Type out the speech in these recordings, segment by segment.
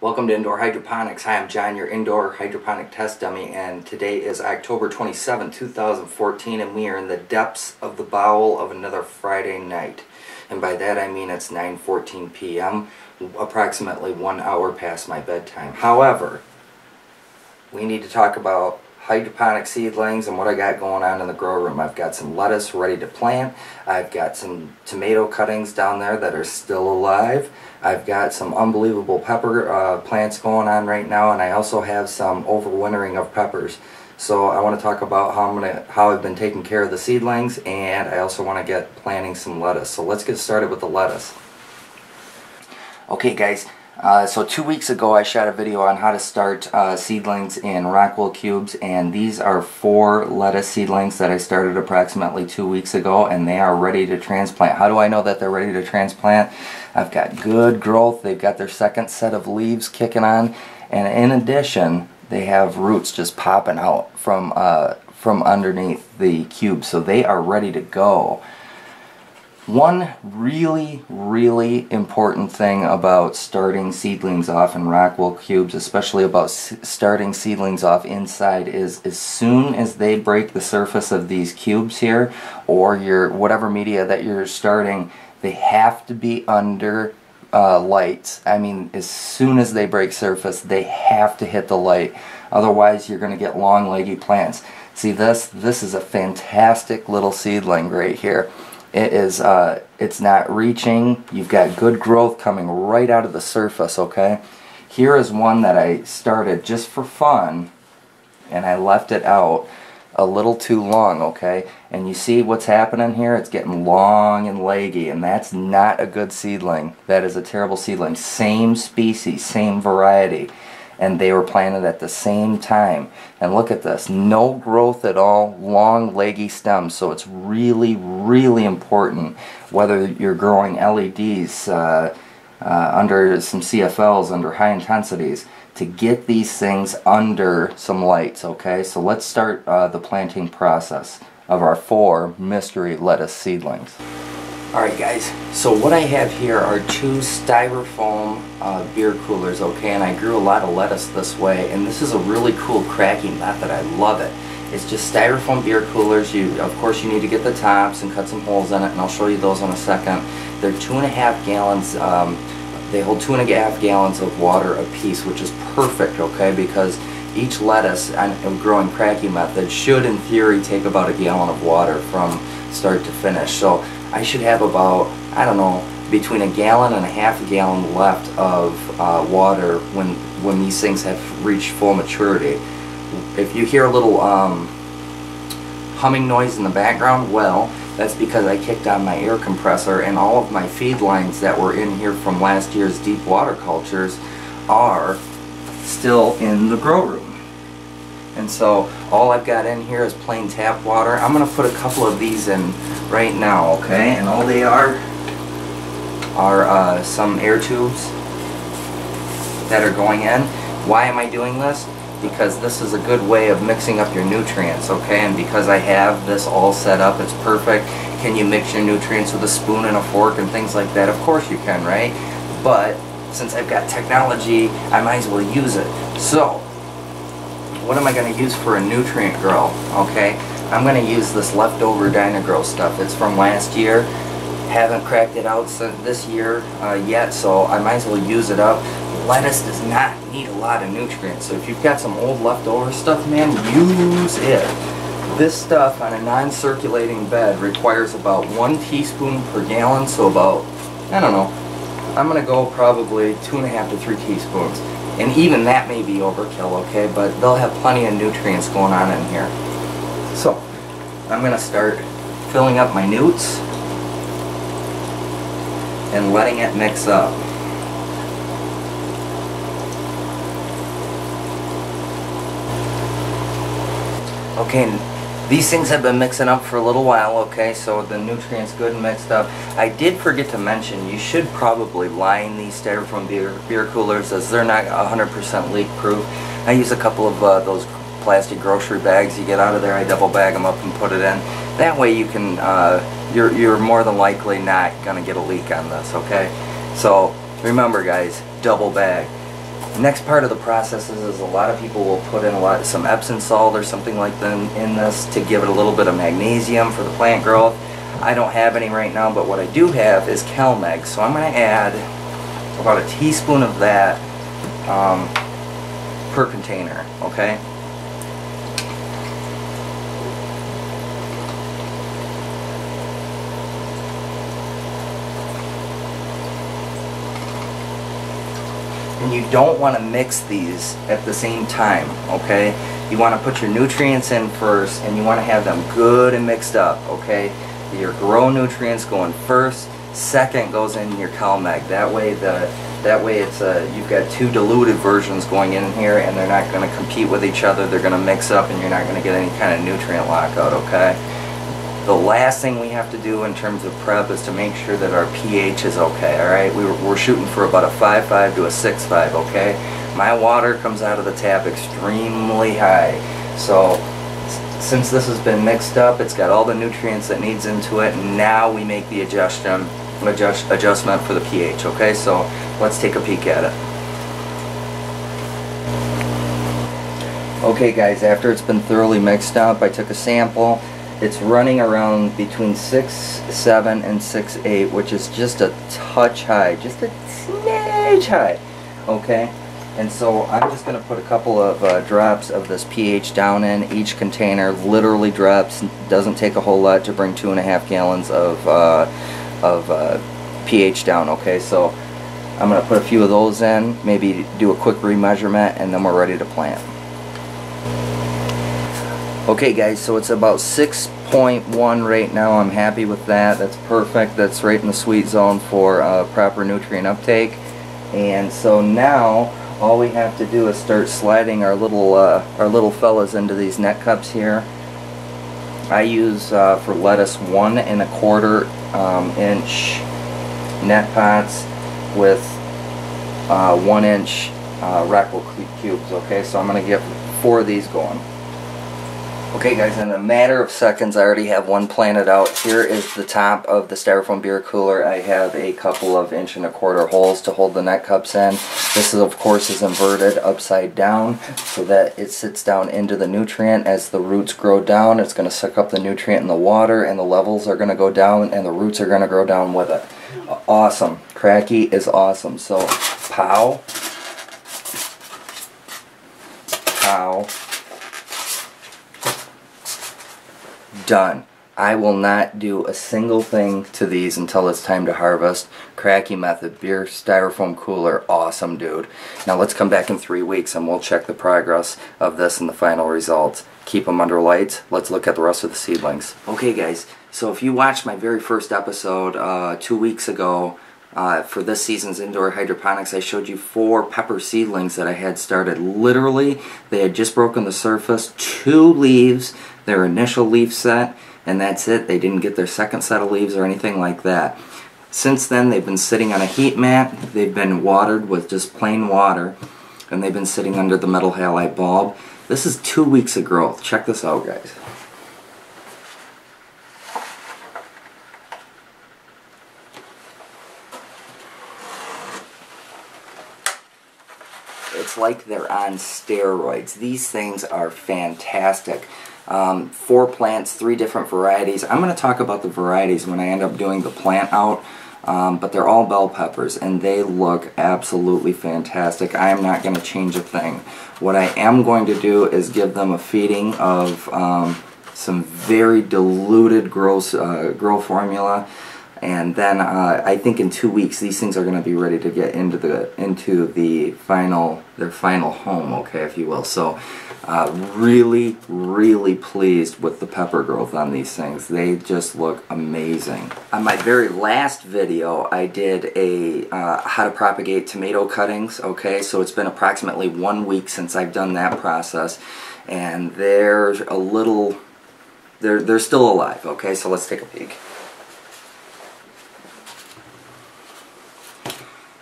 Welcome to Indoor Hydroponics. Hi, I'm John, your indoor hydroponic test dummy, and today is October 27, 2014, and we are in the depths of the bowel of another Friday night. And by that I mean it's 9:14 p.m., approximately 1 hour past my bedtime. However, we need to talk about hydroponic seedlings and what I got going on in the grow room. I've got some lettuce ready to plant. I've got some tomato cuttings down there that are still alive. I've got some unbelievable pepper plants going on right now, and I also have some overwintering of peppers. So I want to talk about how I've been taking care of the seedlings, and I also want to get planting some lettuce. So let's get started with the lettuce. Okay guys, so 2 weeks ago I shot a video on how to start seedlings in Rockwool cubes, and these are 4 lettuce seedlings that I started approximately 2 weeks ago, and they are ready to transplant. How do I know that they're ready to transplant? I've got good growth, they've got their second set of leaves kicking on, and in addition they have roots just popping out from underneath the cube, so they are ready to go. One really important thing about starting seedlings off in Rockwool cubes, especially about starting seedlings off inside, is as soon as they break the surface of these cubes here, or your whatever media that you're starting, they have to be under lights. I mean, as soon as they break surface, they have to hit the light. Otherwise, you're going to get long, leggy plants. See this? This is a fantastic little seedling right here. It is, it's not reaching. You've got good growth coming right out of the surface, okay? Here is one that I started just for fun, and I left it out a little too long, okay? And you see what's happening here? It's getting long and leggy, and that's not a good seedling. That is a terrible seedling. Same species, same variety, and they were planted at the same time. And look at this, no growth at all, long leggy stems. So it's really important, whether you're growing LEDs under some CFLs, under high intensities, to get these things under some lights, okay? So let's start the planting process of our 4 mystery lettuce seedlings. Alright guys, so what I have here are 2 styrofoam beer coolers, okay, and I grew a lot of lettuce this way, and this is a really cool Kratky method. I love it. It's just styrofoam beer coolers. Of course you need to get the tops and cut some holes in it, and I'll show you those in a second. They're 2.5 gallons, they hold 2.5 gallons of water apiece, which is perfect, okay, because each lettuce, I'm growing Kratky method, should in theory take about 1 gallon of water from start to finish. So I should have about, I don't know, between 1.5 gallons and a gallon left of water when these things have reached full maturity. If you hear a little humming noise in the background, well, that's because I kicked on my air compressor, and all of my feed lines that were in here from last year's deep water cultures are still in the grow room. And so all I've got in here is plain tap water. I'm going to put a couple of these in right now, okay? And all they are some air tubes that are going in. Why am I doing this? Because this is a good way of mixing up your nutrients, okay? And because I have this all set up, it's perfect. Can you mix your nutrients with a spoon and a fork and things like that? Of course you can, right? But since I've got technology, I might as well use it. So what am I going to use for a nutrient grow? Okay, I'm going to use this leftover Dynagrow stuff. It's from last year. Haven't cracked it out since this year yet, so I might as well use it up. Lettuce does not need a lot of nutrients, so if you've got some old leftover stuff, man, use it. This stuff on a non-circulating bed requires about 1 teaspoon per gallon, so about, I don't know, I'm going to go probably 2.5 to 3 teaspoons. And even that may be overkill, okay, but they'll have plenty of nutrients going on in here. So, I'm going to start filling up my newts and letting it mix up. Okay, these things have been mixing up for a little while, okay, so the nutrients good and mixed up. I did forget to mention, you should probably line these styrofoam beer coolers, as they're not 100% leak proof. I use a couple of those plastic grocery bags you get out of there. I double bag them up and put it in. That way you can, you're more than likely not going to get a leak on this, okay? So remember guys, double bag. Next part of the process is a lot of people will put in some Epsom salt or something like that in this to give it a little bit of magnesium for the plant growth. I don't have any right now, but what I do have is CalMag, so I'm going to add about a teaspoon of that per container, okay? And you don't want to mix these at the same time, okay? You want to put your nutrients in first, and you want to have them good and mixed up, okay? Your grow nutrients going first, second goes in your CalMag. That way it's you've got two diluted versions going in here, and they're not going to compete with each other. They're going to mix up, and you're not going to get any kind of nutrient lockout, okay? The last thing we have to do in terms of prep is to make sure that our pH is okay, alright? We're shooting for about a 5.5 to a 6.5, okay? My water comes out of the tap extremely high. So, since this has been mixed up, it's got all the nutrients that needs into it, and now we make the adjustment for the pH, okay? So, let's take a peek at it. Okay guys, after it's been thoroughly mixed up, I took a sample. It's running around between 6.7 and 6.8, which is just a touch high, just a smidge high, okay? And so I'm just going to put a couple of drops of this pH down in each container. Literally drops, doesn't take a whole lot to bring 2.5 gallons of pH down, okay? So I'm going to put a few of those in, maybe do a quick remeasurement, and then we're ready to plant. Okay guys, so it's about 6.1 right now. I'm happy with that. That's perfect. That's right in the sweet zone for proper nutrient uptake. And so now all we have to do is start sliding our little fellas into these net cups here. I use for lettuce 1 1/4 inch net pots with 1 inch Rockwell cubes. Okay, so I'm going to get 4 of these going. Okay guys, in a matter of seconds I already have one planted out. Here is the top of the styrofoam beer cooler. I have a couple of 1 1/4 holes to hold the net cups in. This is, of course, is inverted upside down so that it sits down into the nutrient. As the roots grow down, it's going to suck up the nutrient in the water, and the levels are going to go down, and the roots are going to grow down with it. Awesome. Kratky is awesome. So, pow. Pow. Done. I will not do a single thing to these until it's time to harvest. Kratky method, beer styrofoam cooler, awesome dude. Now let's come back in 3 weeks and we'll check the progress of this and the final results. Keep them under lights. Let's look at the rest of the seedlings. Okay guys, so if you watched my very first episode 2 weeks ago for this season's indoor hydroponics, I showed you 4 pepper seedlings that I had started. Literally, they had just broken the surface, 2 leaves, their initial leaf set, and that's it. They didn't get their second set of leaves or anything like that. Since then, they've been sitting on a heat mat. They've been watered with just plain water, and they've been sitting under the metal halide bulb. This is 2 weeks of growth. Check this out, guys. It's like they're on steroids. These things are fantastic. 4 plants, 3 different varieties. I'm going to talk about the varieties when I end up doing the plant out, but they're all bell peppers, and they look absolutely fantastic. I am not going to change a thing. What I am going to do is give them a feeding of some very diluted grow formula, and then I think in 2 weeks these things are going to be ready to get into their final home, okay, if you will. So really pleased with the pepper growth on these things. They just look amazing. On my very last video I did a how to propagate tomato cuttings, okay, so it's been approximately 1 week since I've done that process, and they're still alive, okay, so let's take a peek.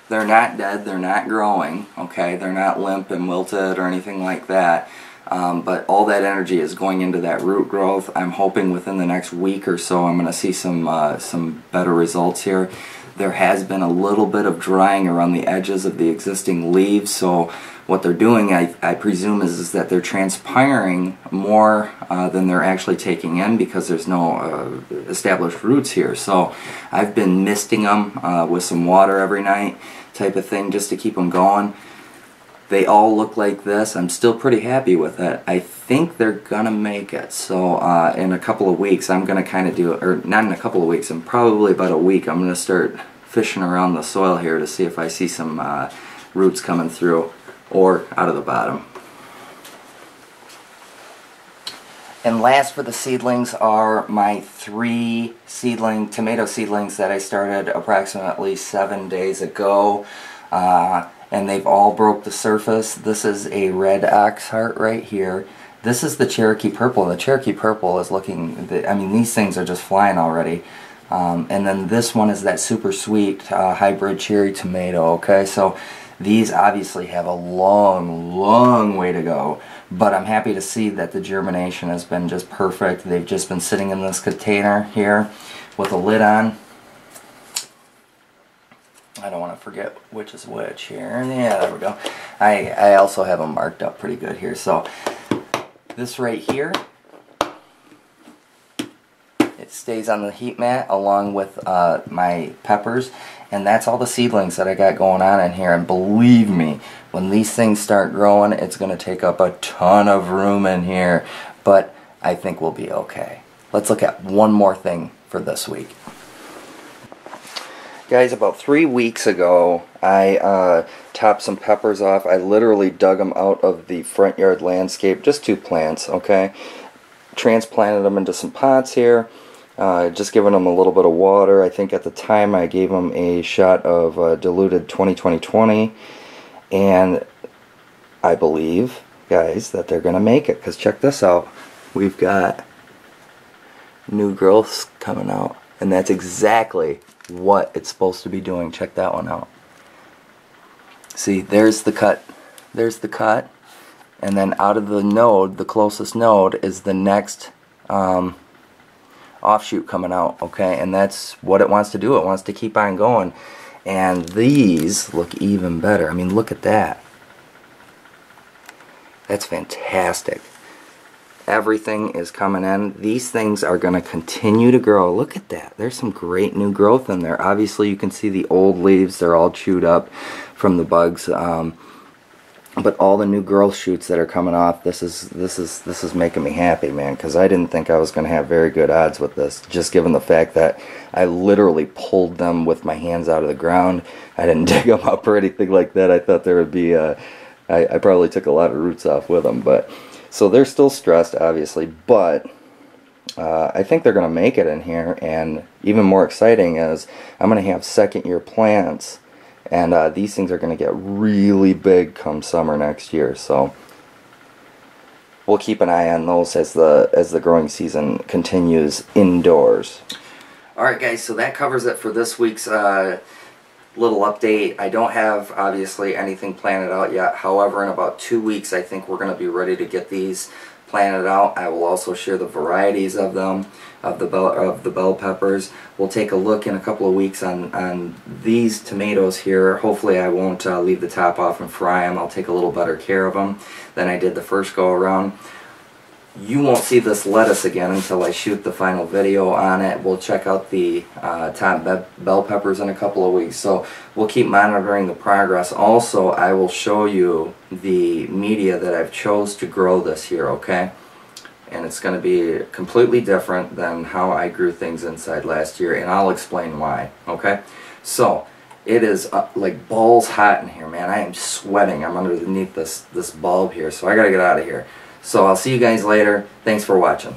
They're not dead, they're not growing, okay, they're not limp and wilted or anything like that, but all that energy is going into that root growth. I'm hoping within the next week or so I'm going to see some better results here. there has been a little bit of drying around the edges of the existing leaves, so what they're doing, I presume, is that they're transpiring more than they're actually taking in, because there's no established roots here. So I've been misting them with some water every night type of thing, just to keep them going. They all look like this. I'm still pretty happy with it. I think they're gonna make it. So in a couple of weeks I'm gonna kind of do it, or not in a couple of weeks, in probably about a week, I'm gonna start fishing around the soil here to see if I see some roots coming through or out of the bottom. And last for the seedlings are my 3 tomato seedlings that I started approximately 7 days ago. And they've all broke the surface. This is a red ox heart right here. This is the Cherokee purple. The Cherokee purple is looking, I mean, these things are just flying already. And then this one is that super sweet hybrid cherry tomato, okay? So these obviously have a long way to go, but I'm happy to see that the germination has been just perfect. They've just been sitting in this container here with a lid on. I don't want to forget which is which here. Yeah, there we go. I also have them marked up pretty good here. So this right here, it stays on the heat mat along with my peppers, and that's all the seedlings that I got going on in here. And believe me, when these things start growing, it's going to take up a ton of room in here, but I think we'll be okay. Let's look at one more thing for this week. Guys, about 3 weeks ago, I topped some peppers off. I literally dug them out of the front yard landscape, just 2 plants, okay? Transplanted them into some pots here. Just giving them a little bit of water. I think at the time I gave them a shot of diluted 20-20-20, and I believe, guys, that they're gonna make it, because check this out. We've got new growths coming out, and that's exactly what it's supposed to be doing. Check that one out. See, there's the cut, and then out of the node, the closest node, is the next offshoot coming out, okay? And that's what it wants to do. It wants to keep on going. And these look even better. I mean, look at that. That's fantastic. Everything is coming in. These things are going to continue to grow. Look at that. There's some great new growth in there. Obviously, you can see the old leaves. They're all chewed up from the bugs. But all the new growth shoots that are coming off, this is making me happy, man, because I didn't think I was going to have very good odds with this, just given the fact that I literally pulled them with my hands out of the ground. I didn't dig them up or anything like that. I thought there would be, I probably took a lot of roots off with them, but so they're still stressed, obviously, but I think they're going to make it in here. And even more exciting is I'm going to have second-year plants. And these things are going to get really big come summer next year, so we'll keep an eye on those as the growing season continues indoors. Alright guys, so that covers it for this week's little update. I don't have, obviously, anything planted out yet. However, in about 2 weeks I think we're going to be ready to get these planted out. I will also share the varieties of them, of the bell peppers. We'll take a look in a couple of weeks on these tomatoes here. Hopefully I won't leave the top off and fry them. I'll take a little better care of them than I did the first go around. You won't see this lettuce again until I shoot the final video on it. We'll check out the top bell peppers in a couple of weeks, so we'll keep monitoring the progress. Also, I will show you the media that I've chose to grow this year, okay? And it's going to be completely different than how I grew things inside last year, and I'll explain why, okay? So, it is like balls hot in here, man. I am sweating. I'm underneath this bulb here, so I gotta get out of here. So I'll see you guys later. Thanks for watching.